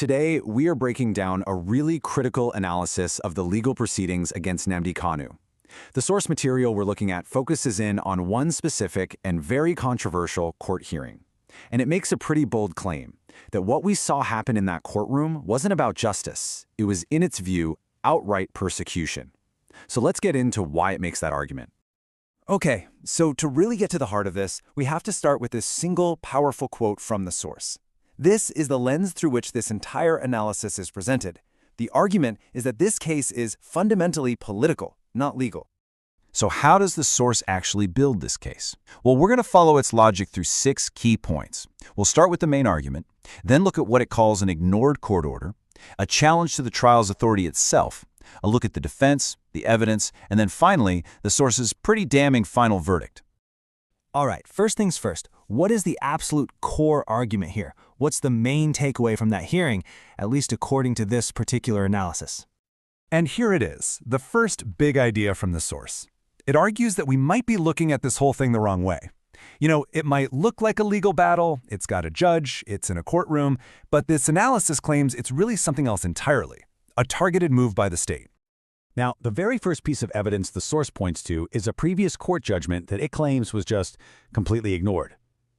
Today, we are breaking down a really critical analysis of the legal proceedings against Nnamdi Kanu. The source material we're looking at focuses in on one specific and very controversial court hearing. And it makes a pretty bold claim that what we saw happen in that courtroom wasn't about justice. It was, in its view, outright persecution. So let's get into why it makes that argument. Okay, so to really get to the heart of this, we have to start with this single, powerful quote from the source. This is the lens through which this entire analysis is presented. The argument is that this case is fundamentally political, not legal. So how does the source actually build this case? Well, we're going to follow its logic through 6 key points. We'll start with the main argument, then look at what it calls an ignored court order, a challenge to the trial's authority itself, a look at the defense, the evidence, and then finally, the source's pretty damning final verdict. All right, first things first, what is the absolute core argument here? What's the main takeaway from that hearing, at least according to this particular analysis? And here it is, the first big idea from the source. It argues that we might be looking at this whole thing the wrong way. You know, it might look like a legal battle, it's got a judge, it's in a courtroom, but this analysis claims it's really something else entirely, a targeted move by the state. Now, the very first piece of evidence the source points to is a previous court judgment that it claims was just completely ignored.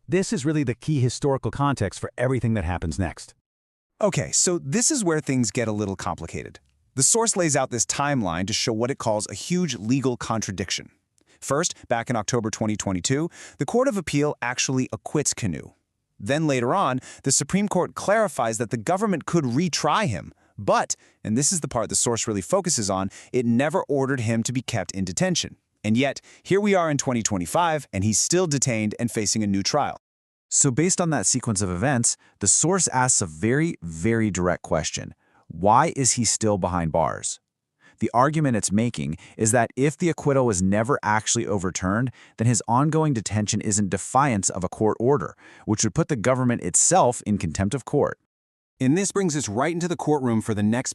This is really the key historical context for everything that happens next. Okay, so this is where things get a little complicated. The source lays out this timeline to show what it calls a huge legal contradiction. First, back in October 2022, the Court of Appeal actually acquits Kanu. Then later on, the Supreme Court clarifies that the government could retry him, but, and this is the part the source really focuses on, it never ordered him to be kept in detention. And yet, here we are in 2025, and he's still detained and facing a new trial. So based on that sequence of events, the source asks a very, very direct question. Why is he still behind bars? The argument it's making is that if the acquittal was never actually overturned, then his ongoing detention is in defiance of a court order, which would put the government itself in contempt of court. And this brings us right into the courtroom for the next